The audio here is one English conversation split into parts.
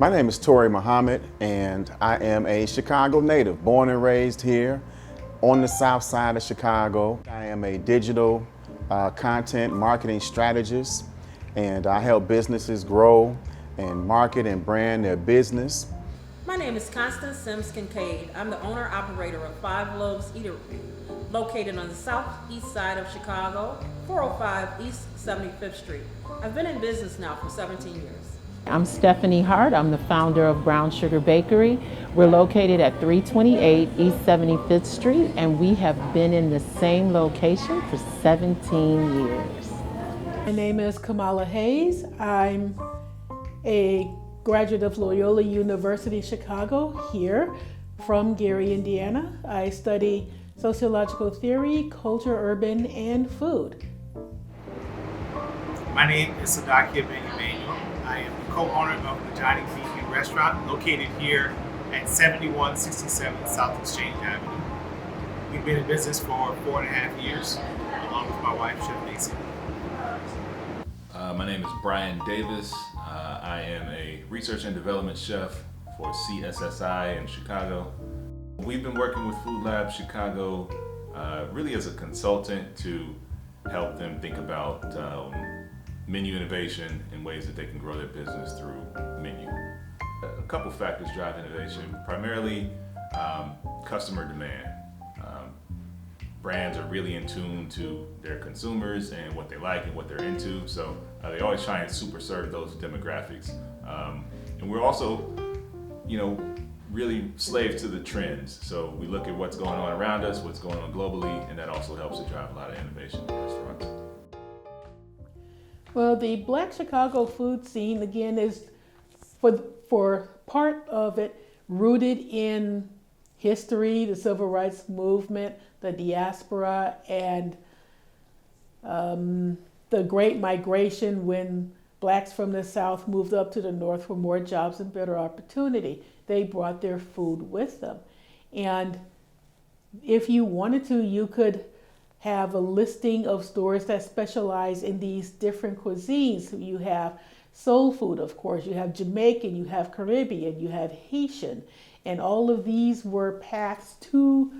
My name is Tori Muhammad, and I am a Chicago native, born and raised here on the south side of Chicago. I am a digital content marketing strategist, and I help businesses grow and market and brand their business. My name is Constance Simskincade. I'm the owner-operator of Five Loaves Eatery, located on the southeast side of Chicago, 405 East 75th Street. I've been in business now for 17 years. I'm Stephanie Hart. I'm the founder of Brown Sugar Bakery. We're located at 328 East 75th Street, and we have been in the same location for 17 years. My name is Kamala Hayes. I'm a graduate of Loyola University Chicago here from Gary, Indiana. I study sociological theory, culture, urban, and food. My name is Sadakia Ben-Emmanuel. I am the co-owner of the Johnny Vegan Restaurant located here at 7167 South Exchange Avenue. We've been in business for 4.5 years, along with my wife, Chef Macy. My name is Brian Davis. I am a research and development chef for CSSI in Chicago. We've been working with FoodLab Chicago really as a consultant to help them think about menu innovation in ways that they can grow their business through menu. A couple factors drive innovation, primarily customer demand. Brands are really in tune to their consumers and what they like and what they're into, so they always try and super serve those demographics. And we're also, really slaves to the trends. So we look at what's going on around us, what's going on globally, and that also helps to drive a lot of innovation in restaurants. Well, the Black Chicago food scene, again, is for part of it rooted in history, the civil rights movement, the diaspora, and the Great Migration when blacks from the South moved up to the North for more jobs and better opportunity. They brought their food with them. And if you wanted to, you could have a listing of stores that specialize in these different cuisines. You have soul food, of course, you have Jamaican, you have Caribbean, you have Haitian, and all of these were paths to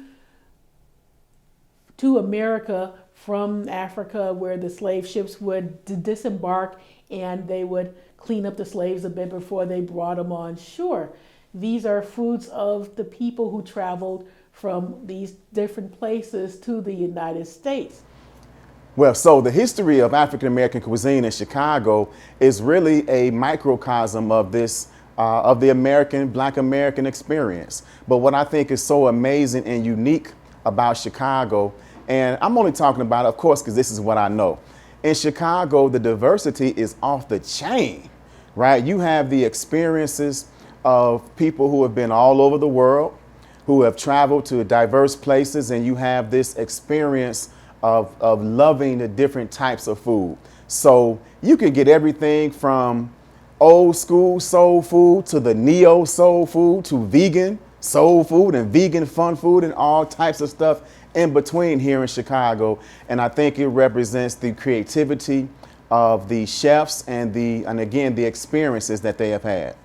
America from Africa, where the slave ships would disembark and they would clean up the slaves a bit before they brought them on shore. These are foods of the people who traveled from these different places to the United States. Well, so the history of African American cuisine in Chicago is really a microcosm of this, of the Black American experience. But what I think is so amazing and unique about Chicago, and I'm only talking about it, of course, because this is what I know. In Chicago, the diversity is off the chain, right? You have the experiences of people who have been all over the world, who have traveled to diverse places, and you have this experience of loving the different types of food. So you could get everything from old school soul food to the neo soul food to vegan soul food and vegan fun food and all types of stuff in between here in Chicago. And I think it represents the creativity of the chefs and again, the experiences that they have had.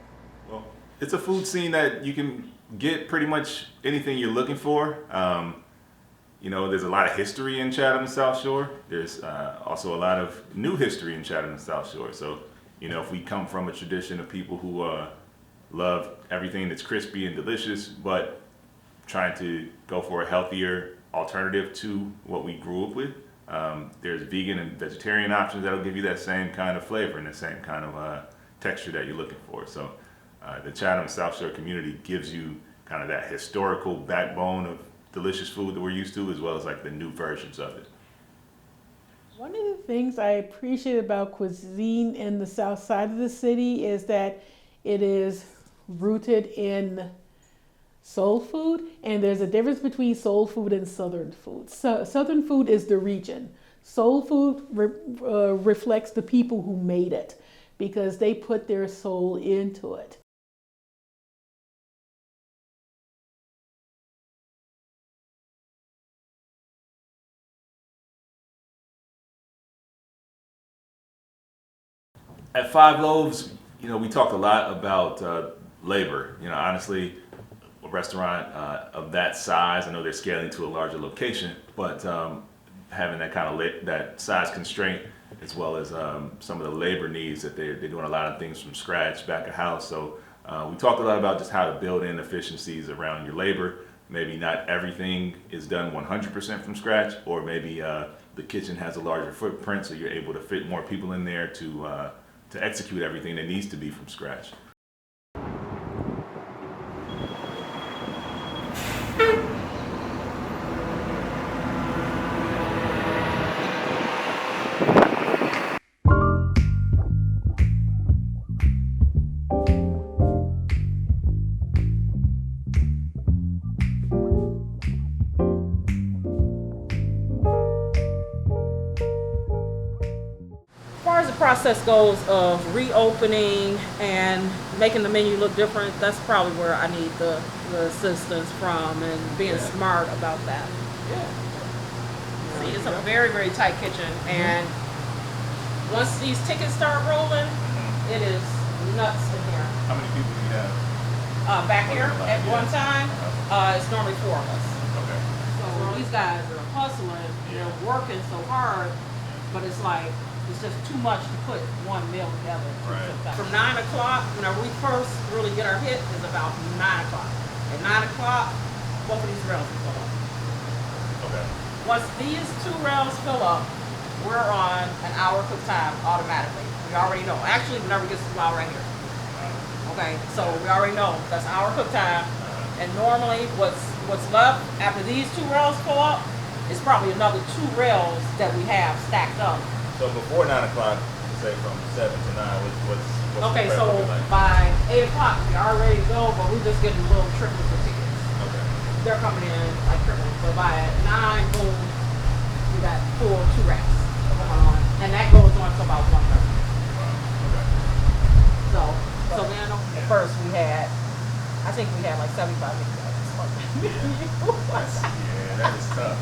Well, it's a food scene that you can get pretty much anything you're looking for. There's a lot of history in Chatham and South Shore. There's also a lot of new history in Chatham and South Shore. So, if we come from a tradition of people who love everything that's crispy and delicious, but trying to go for a healthier alternative to what we grew up with, there's vegan and vegetarian options that'll give you that same kind of flavor and the same kind of texture that you're looking for. So the Chatham and South Shore community gives you kind of that historical backbone of delicious food that we're used to, as well as like the new versions of it. One of the things I appreciate about cuisine in the south side of the city is that it is rooted in soul food, and there's a difference between soul food and southern food. So southern food is the region. Soul food reflects the people who made it because they put their soul into it. At Five Loaves, we talked a lot about labor. Honestly, a restaurant of that size, I know they're scaling to a larger location, but having that kind of that size constraint, as well as some of the labor needs that they're doing a lot of things from scratch, back of house. So we talked a lot about just how to build in efficiencies around your labor. Maybe not everything is done 100% from scratch, or maybe the kitchen has a larger footprint, so you're able to fit more people in there to execute everything that needs to be from scratch. As far as the process goes of reopening and making the menu look different, that's probably where I need the assistance from, and being smart about that. See, it's a very, very tight kitchen, and once these tickets start rolling, it is nuts in here. How many people do you have? Back here at one time, it's normally 4 of us. Okay. So these guys are hustling, they're working so hard, but it's like, it's just too much to put one meal together. Right. From 9 o'clock, whenever we first really get our hit, is about 9 o'clock. At 9 o'clock, both of these rails will fill up. Okay. Once these 2 rails fill up, we're on an hour cook time automatically. We already know. Actually, it never gets to 2 hours right here. Okay, so we already know that's hour cook time. And normally, what's left after these 2 rails fill up is probably another 2 rails that we have stacked up. So before 9 o'clock, say from 7 to 9, what's Okay, the so prep looking like? by 8 o'clock, we are ready to go, but we're just getting a little trickles of tickets. Okay. They're coming in like trickles. So by 9, boom, we got full 2 racks going on. And that goes on to about 1:30. Okay. So then first we had, I think we had like 75 people. That is tough.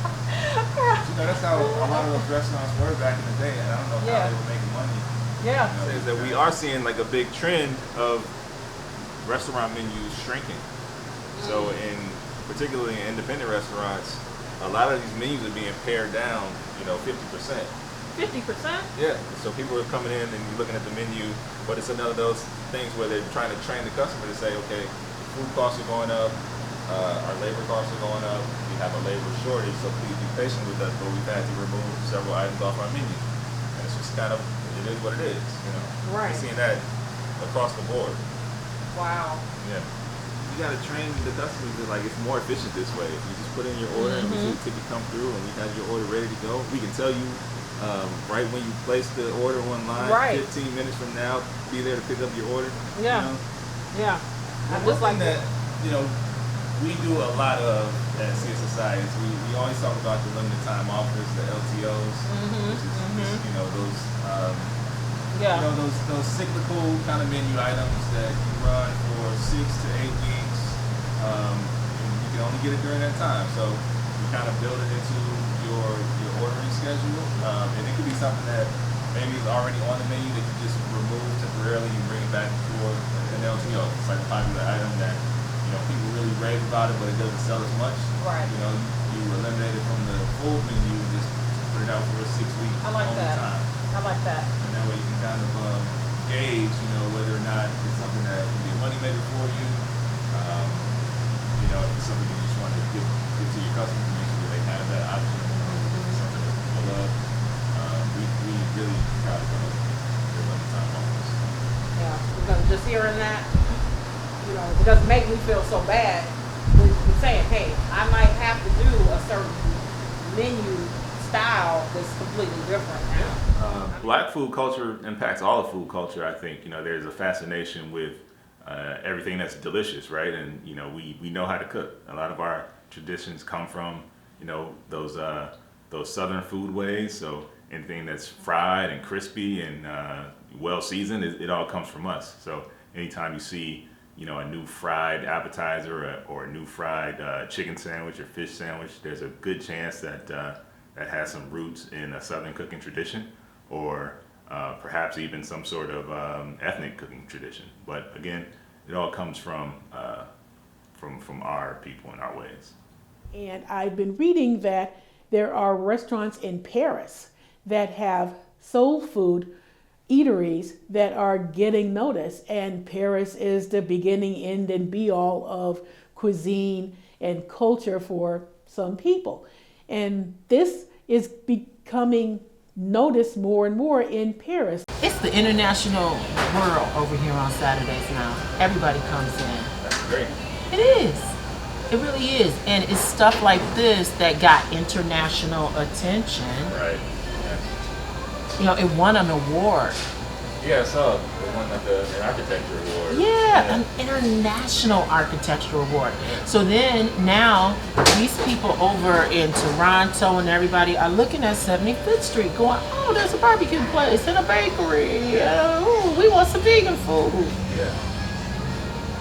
That's how a lot of those restaurants were back in the day, and I don't know how they were making money. Yeah. Is that we are seeing like a big trend of restaurant menus shrinking. So particularly in independent restaurants, a lot of these menus are being pared down, 50%. 50%? Yeah. So people are coming in and you're looking at the menu, but it's another of those things where they're trying to train the customer to say, okay, food costs are going up, our labor costs are going up, we have a labor shortage, so please be patient with us, but we've had to remove several items off our menu. And it's just kind of, it is what it is, Right. We're seeing that across the board. Wow. Yeah. You got to train the customers that it's more efficient this way. If you just put in your order and we see the ticket come through and we have your order ready to go, we can tell you right when you place the order online, Right. 15 minutes from now, be there to pick up your order. Yeah. Yeah. One thing that, we do a lot of at CSSI is we always talk about the limited time offers, the LTOs, which is those cyclical kind of menu items that you run for 6 to 8 weeks. And you can only get it during that time. So you kind of build it into your ordering schedule. And it could be something that maybe is already on the menu that you just remove temporarily and bring it back for an LTO. It's like a popular item that people really rave about it, but it doesn't sell as much. Right. You eliminate it from the full menu, just put it out for a 6-week I like that. time. I like that. And that way you can kind of gauge, whether or not it's something that can be a moneymaker for you. If it's something you just want to give to your customers, make sure that they have that option. Something that people love. We really try to come up with limited time offers. Yeah. Because just hearing that, it doesn't make me feel so bad. We're saying, hey, I might have to do a certain menu style that's completely different now. Black food culture impacts all of food culture, I think. There's a fascination with everything that's delicious, right? And, we know how to cook. A lot of our traditions come from, those southern food ways. So anything that's fried and crispy and well seasoned, it all comes from us. So anytime you see a new fried appetizer or a new fried chicken sandwich or fish sandwich, there's a good chance that that has some roots in a Southern cooking tradition, or perhaps even some sort of ethnic cooking tradition. But again, it all comes from our people and our ways. And I've been reading that there are restaurants in Paris that have soul food eateries that are getting noticed. And Paris is the beginning, end, and be all of cuisine and culture for some people. And this is becoming noticed more and more in Paris. It's the international world over here on Saturdays now. Everybody comes in. That's great. It is. It really is. And it's stuff like this that got international attention. Right. You know, it won an award. Yeah, I saw the one at an architecture award. Yeah, an international architecture award. So then now these people over in Toronto and everybody are looking at 75th Street going, oh, there's a barbecue place and a bakery. Oh, we want some vegan food. Yeah.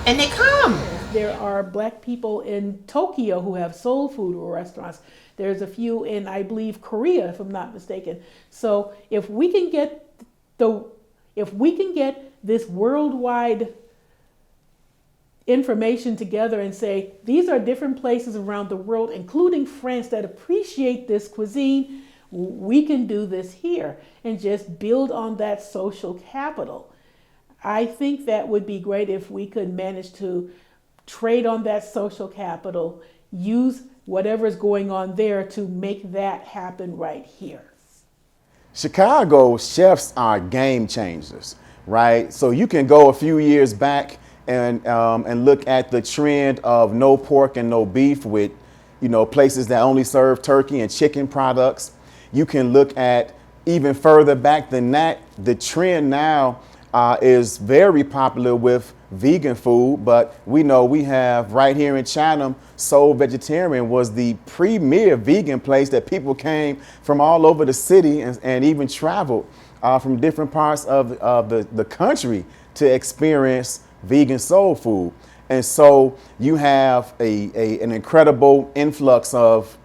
And they come. There are Black people in Tokyo who have soul food restaurants. There's a few in, I believe, Korea, if I'm not mistaken. So if we can get this worldwide information together and say, these are different places around the world, including France, that appreciate this cuisine, we can do this here and just build on that social capital. I think that would be great if we could manage to trade on that social capital, use whatever's going on there to make that happen right here. Chicago chefs are game changers, right? So you can go a few years back and look at the trend of no pork and no beef with, you know, places that only serve turkey and chicken products. You can look at even further back than that. The trend now is very popular with vegan food, but we know we have right here in Chatham, Soul Vegetarian was the premier vegan place that people came from all over the city and even traveled from different parts of the country to experience vegan soul food. And so you have an incredible influx of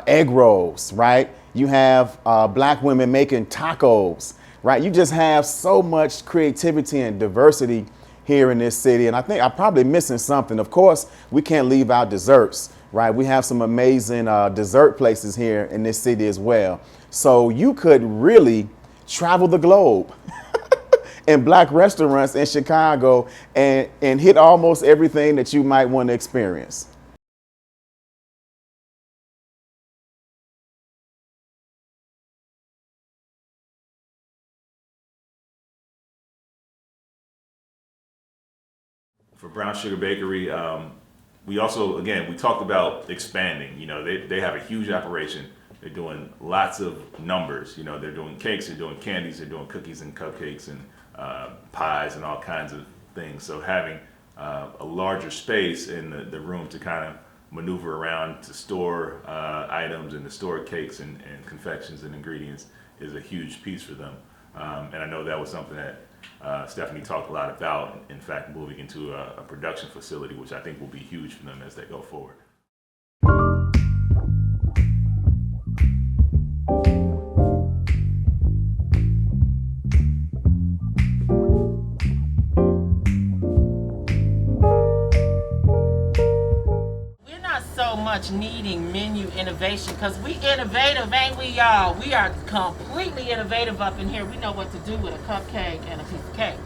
egg rolls, right? You have Black women making tacos, right? You just have so much creativity and diversity here in this city. And I think I'm probably missing something. Of course, we can't leave out desserts, right? We have some amazing dessert places here in this city as well. So you could really travel the globe in Black restaurants in Chicago and hit almost everything that you might want to experience. For Brown Sugar Bakery, we also, again, we talked about expanding. You know, they have a huge operation. They're doing lots of numbers. You know, they're doing cakes, they're doing candies, they're doing cookies and cupcakes and pies and all kinds of things. So having a larger space in the room to kind of maneuver around to store items and to store cakes and confections and ingredients is a huge piece for them. And I know that was something that Stephanie talked a lot about, in fact, moving into a production facility, which I think will be huge for them as they go forward. We're not so much needing menu innovation because we innovative, ain't we, y'all? We are completely innovative up in here. We know what to do with a cupcake and a piece of cake.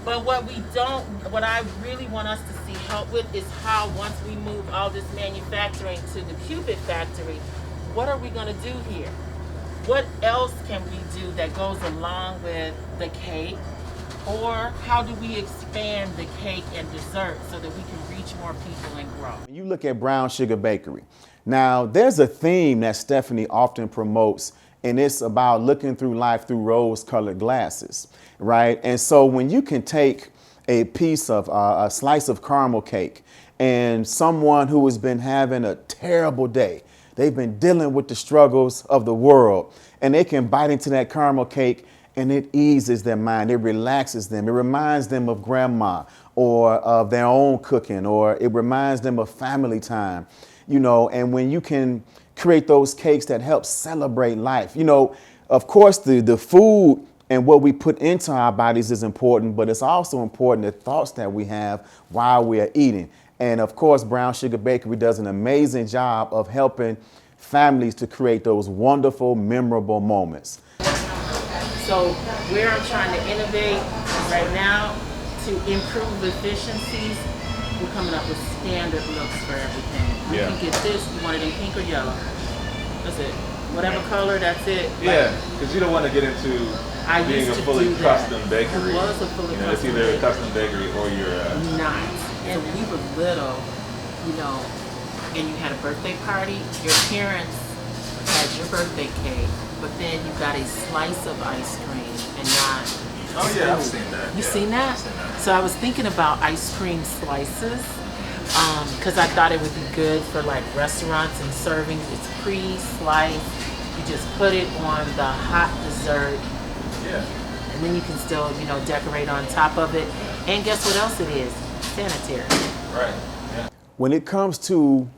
But what I really want us to see help with is how once we move all this manufacturing to the Cubit factory, what are we going to do here? What else can we do that goes along with the cake? Or how do we expand the cake and dessert so that we can reach more people and grow? When you look at Brown Sugar Bakery, now there's a theme that Stephanie often promotes, and it's about looking through life through rose-colored glasses, right? And so when you can take a piece of a slice of caramel cake and someone who has been having a terrible day, they've been dealing with the struggles of the world, and they can bite into that caramel cake and it eases their mind, it relaxes them, it reminds them of grandma or of their own cooking, or it reminds them of family time, you know. And when you can create those cakes that help celebrate life, you know, of course, the food and what we put into our bodies is important, but it's also important the thoughts that we have while we are eating. And of course, Brown Sugar Bakery does an amazing job of helping families to create those wonderful, memorable moments. So where I'm trying to innovate right now to improve efficiencies, we're coming up with standard looks for everything. You Yeah. can get this, you want it in pink or yellow. That's it. Whatever color, that's it. Yeah, because you don't want to get into I being a used to fully do that. custom bakery. I was a fully It's custom either a bakery. custom bakery or you're Not. And we were little, and you had a birthday party, your parents had your birthday cake, but then you got a slice of ice cream and not. Oh yeah, I've seen that. You yeah. seen that? I've seen that. So I was thinking about ice cream slices because I thought it would be good for like restaurants and serving. It's pre-sliced. You just put it on the hot dessert, Yeah. and then you can still, decorate on top of it. And guess what else it is? Sanitary. Right. Yeah. When it comes to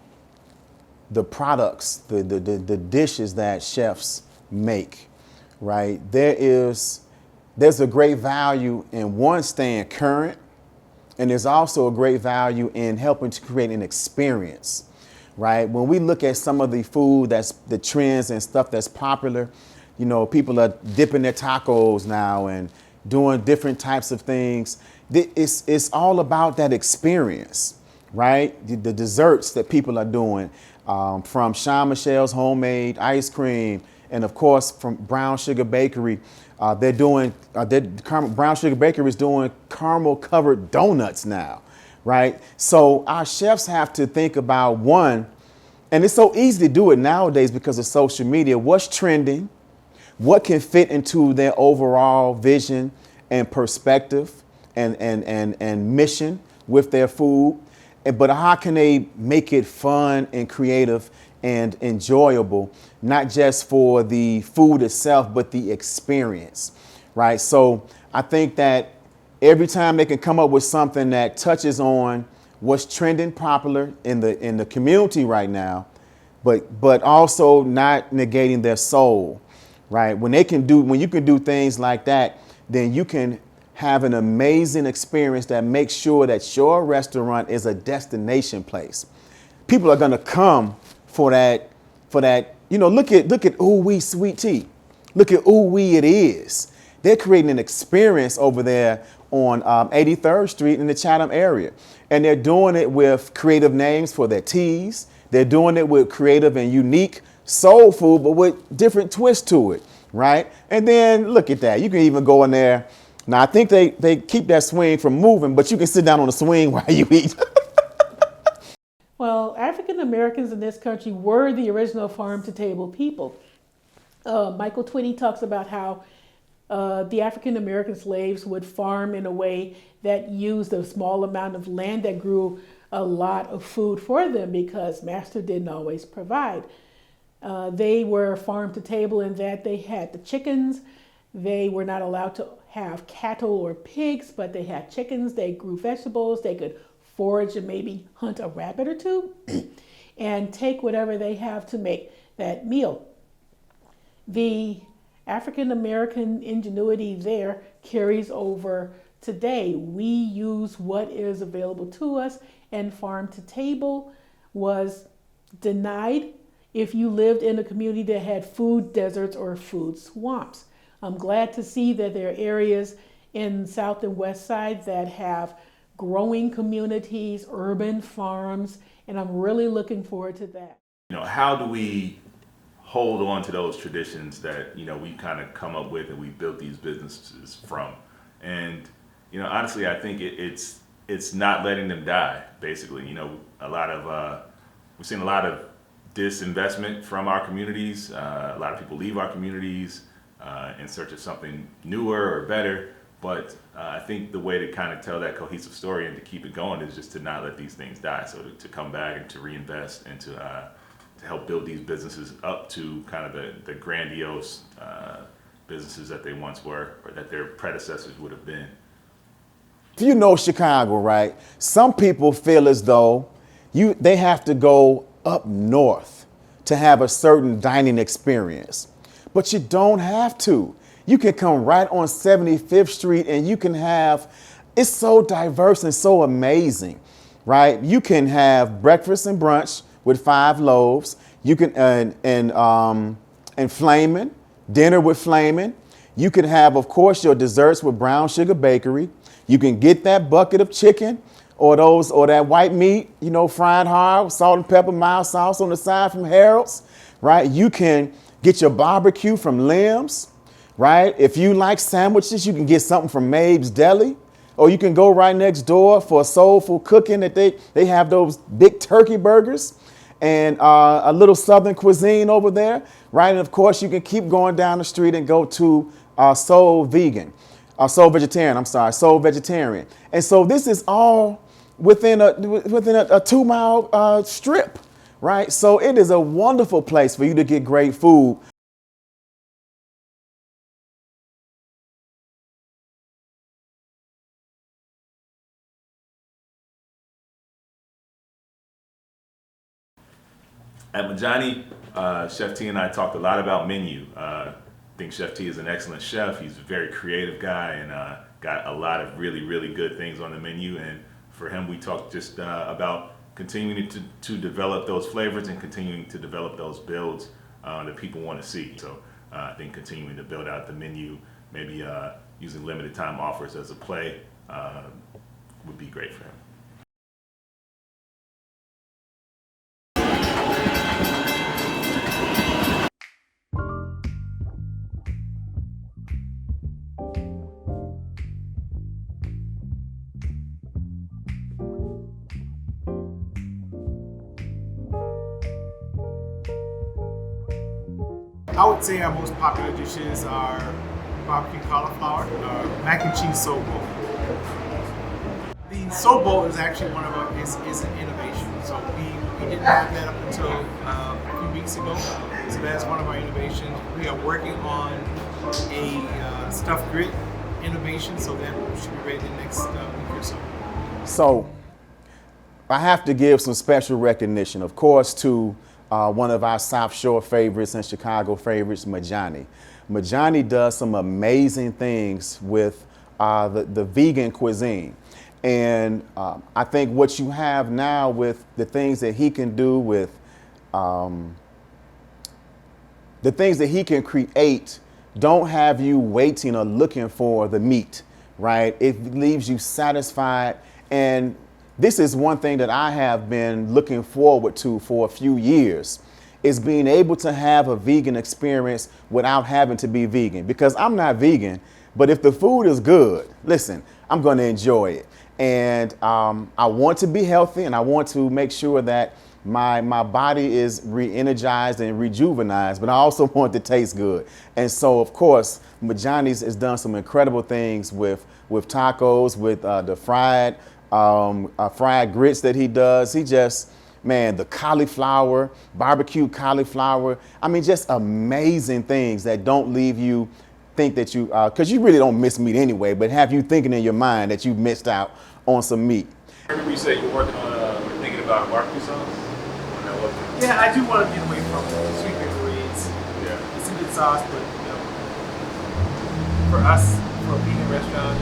the products, the dishes that chefs make, right, there's a great value in one, staying current, and there's also a great value in helping to create an experience, right? When we look at some of the food that's the trends and stuff that's popular, people are dipping their tacos now and doing different types of things. It's all about that experience, right? The desserts that people are doing, from Sean Michelle's homemade ice cream, and of course from Brown Sugar Bakery. Brown Sugar Bakery is doing caramel covered donuts now, right? So our chefs have to think about one, and it's so easy to do it nowadays because of social media. What's trending? What can fit into their overall vision and perspective and mission with their food? But how can they make it fun and creative and enjoyable, not just for the food itself, but the experience, right? So I think that every time they can come up with something that touches on what's trending popular in the community right now, but also not negating their soul, right? When you can do things like that, then you can have an amazing experience that makes sure that your restaurant is a destination place. People are gonna come for that. Look at Ooh Wee Sweet Tea. Look at Ooh Wee It Is. They're creating an experience over there on 83rd Street in the Chatham area. And they're doing it with creative names for their teas. They're doing it with creative and unique soul food, but with different twists to it, right? And then look at that. You can even go in there. Now, I think they keep that swing from moving, but you can sit down on the swing while you eat. Well, African Americans in this country were the original farm-to-table people. Michael Twitty talks about how the African American slaves would farm in a way that used a small amount of land that grew a lot of food for them because master didn't always provide. They were farm-to-table in that they had the chickens. They were not allowed to have cattle or pigs, but they had chickens. They grew vegetables. They could forage and maybe hunt a rabbit or two and take whatever they have to make that meal. The African American ingenuity there carries over today. We use what is available to us, and farm to table was denied if you lived in a community that had food deserts or food swamps. I'm glad to see that there are areas in South and West Side that have growing communities, urban farms, and I'm really looking forward to that. How do we hold on to those traditions that, we kind of come up with and we built these businesses from? And, honestly, I think it's not letting them die, basically. We've seen a lot of disinvestment from our communities. A lot of people leave our communities in search of something newer or better. But I think the way to kind of tell that cohesive story and to keep it going is just to not let these things die. So to come back and to reinvest and to help build these businesses up to kind of the grandiose businesses that they once were or that their predecessors would have been. You know Chicago, right? Some people feel as though they have to go up north to have a certain dining experience. but you don't have to. You can come right on 75th Street and you can have, it's so diverse and so amazing, right? You can have breakfast and brunch with 5 loaves. You can, and flaming, dinner with flaming. You can have, of course, your desserts with Brown Sugar Bakery. You can get that bucket of chicken or that white meat, you know, fried hard, salt and pepper, mild sauce on the side from Harold's, right? You can get your barbecue from Lim's, right? If you like sandwiches, you can get something from Mabe's Deli, or you can go right next door for soulful cooking that they have those big turkey burgers and a little Southern cuisine over there, right? And of course, you can keep going down the street and go to Soul Vegetarian. And so this is all within a 2-mile strip, right? So it is a wonderful place for you to get great food. At Majani, Chef T and I talked a lot about menu. I think Chef T is an excellent chef. He's a very creative guy and got a lot of really, really good things on the menu. And for him, we talked just about continuing to develop those flavors and continuing to develop those builds that people want to see. So I think continuing to build out the menu, maybe using limited time offers as a play would be great for him. I would say our most popular dishes are barbecue cauliflower, mac and cheese soul bowl. The soul bowl is actually one of our is an innovation. So we didn't have that up until a few weeks ago. So that's one of our innovations. We are working on a stuffed grit innovation, so that should be ready the next week or so. So I have to give some special recognition, of course, to one of our South Shore favorites and Chicago favorites, Majani. Majani does some amazing things with the vegan cuisine. And I think what you have now with the things that he can do with the things that he can create don't have you waiting or looking for the meat, right? It leaves you satisfied. And this is one thing that I have been looking forward to for a few years, is being able to have a vegan experience without having to be vegan. Because I'm not vegan, but if the food is good, listen, I'm going to enjoy it. And I want to be healthy, and I want to make sure that my body is re-energized and rejuvenized, but I also want it to taste good. And so, of course, Majani's has done some incredible things with tacos, with the fried grits that he does. He just, man, the cauliflower, barbecue cauliflower. I mean, just amazing things that don't leave you think that you, because you really don't miss meat anyway, but have you thinking in your mind that you missed out on some meat. I remember you said you're working on, you're thinking about barbecue sauce? Yeah, I do want to get away from sweet ingredients. Yeah. It's a good sauce, but you know, for us, for a vegan restaurant,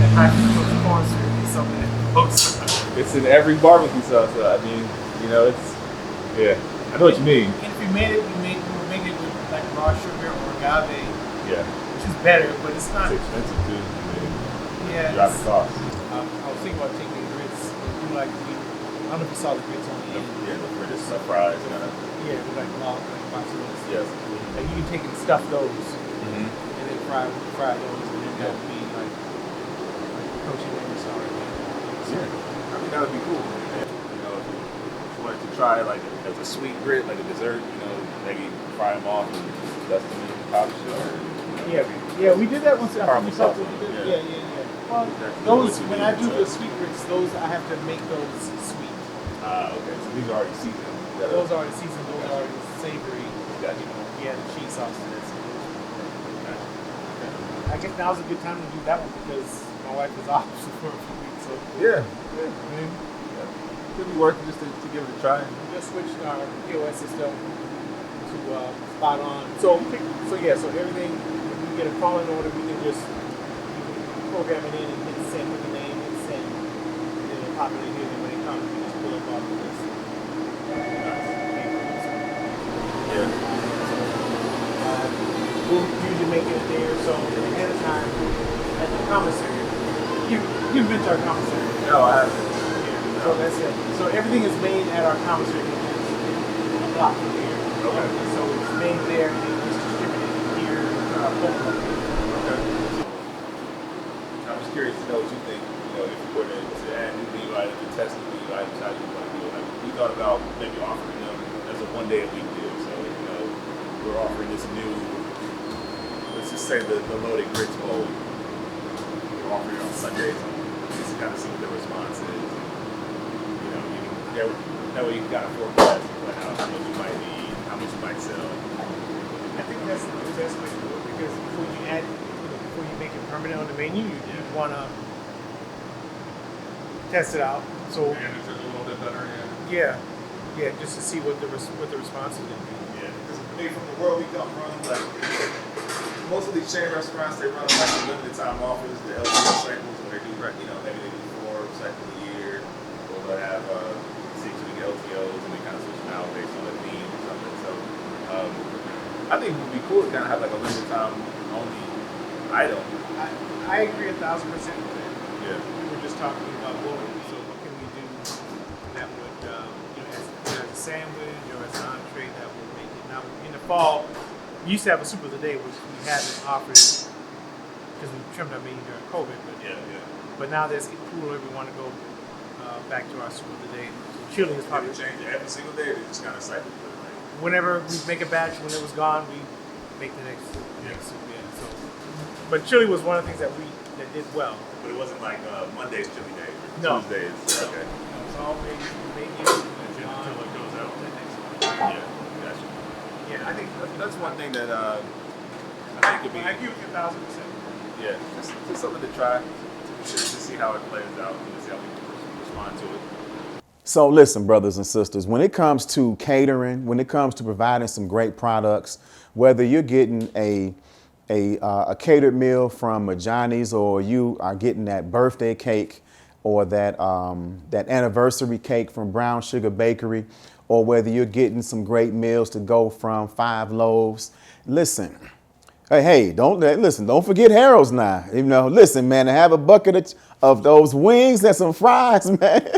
that high fructose corn syrup is something that folks. It's in every barbecue sauce. I mean, you know, it's, yeah. I know what you mean. And if we made it, we would make it with like raw sugar or agave. Yeah. Which is better, but it's not. It's expensive too. Yeah. Drop the cost. I was thinking about taking grits. I don't know if you saw the grits on the end. Yeah, the British fries. Yeah, with like long, like mozzarella. Yes. Like you can take and stuff those, and then fry those, and then that would be like protein or something. Yeah. I mean, that would be cool. Yeah. You know, if you wanted to try like as a sweet grit, like a dessert, you know, maybe fry them off and dust them in powdered sugar. Yeah, we did that once. Caramel sauce. Yeah. Well, those when I do the sweet grits, those I have to make those sweet. Okay. So these are already seasoned. Those are already seasoned. Those are already savory. Gotcha. You know, yeah, the cheese sauce to this. I guess now's a good time to do that one because my wife is off for a few weeks. So Yeah. I mean, could be worth it just to give it a try. we just switched our POS system to spot on. So yeah, so everything, if you get a call in order, we can just program it in and hit send with the name, hit send, and then it'll populate here, and when it comes, you just pull up off the list. Yeah. We'll usually make it there, so ahead of time at the commissary. You've been to our commissary. No, I haven't. Yeah. So that's it. So everything is made at our commissary, which is a block from here. Okay. So it's made there and it's distributed here at our Polk location. Okay. I'm just curious to know what you think. You know, if you were to add new menu items, to test new menu items, how do you want to do it? Like, we thought about maybe offering them as a one-day-a-week deal. So, you know, we're offering this new, let's just say the loaded grits bowl. We're offering it on Sundays, just to kind of see what the response is. You know, that way you can kind of forecast how much you might need, how much you might sell. I think that's the best way to do it because before you add, before you make it permanent on the menu, you want to test it out. So And it's a little bit better, yeah. yeah, just to see what the response is going to be. Yeah, because I mean, from the world we come from, like most of these chain restaurants, they run like the limited time offers, the LTO cycles, where they do, you know, maybe they do 4 cycles a year, or they'll have 6-week LTOs, and they kind of switch them out based on the theme or something. So, I think it would be cool to kind of have like a limited time only item. I agree 1,000% with that. Yeah. We were just talking about what can we do that would, as a sandwich or as an entree that would make it. Now, in the fall, we used to have a soup of the day, which we haven't offered because we trimmed our menu during COVID. But now there's cool if we want to go back to our soup of the day. So chili is probably Change it every single day, they just kind of cycle through it. Like, whenever we make a batch, when it was gone, we make the next soup. Yeah. So, but chili was one of the things that did well. but it wasn't like Monday's chili day, or No. Tuesdays. Okay. It's always menu Until it goes out. Yeah, gotcha. Yeah, I think that's one thing that I think could be. I agree with you 1,000%. Yeah, just something to try, to see how it plays out and to see how people respond to it. So listen, brothers and sisters, when it comes to catering, when it comes to providing some great products, whether you're getting a catered meal from a Johnny's or you are getting that birthday cake or that anniversary cake from Brown Sugar Bakery, or whether you're getting some great meals to go from Five Loaves, listen. Hey, don't forget Harold's now. You know, listen, man, to have a bucket of those wings and some fries, man.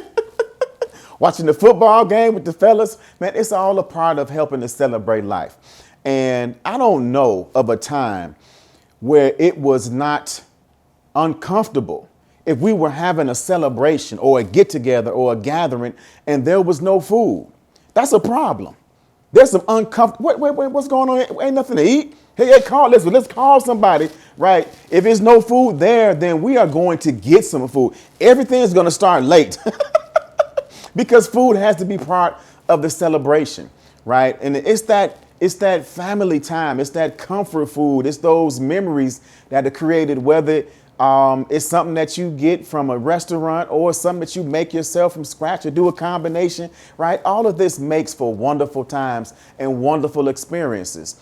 Watching the football game with the fellas, man, it's all a part of helping to celebrate life. And I don't know of a time where it was not uncomfortable if we were having a celebration or a get together or a gathering and there was no food. That's a problem. There's some uncomfortable. Wait, what's going on? Ain't nothing to eat. Hey, let's call somebody, right? If there's no food there, then we are going to get some food. Everything's going to start late because food has to be part of the celebration, right? And it's that family time. It's that comfort food. It's those memories that are created, whether it's something that you get from a restaurant or something that you make yourself from scratch or do a combination, right? All of this makes for wonderful times and wonderful experiences.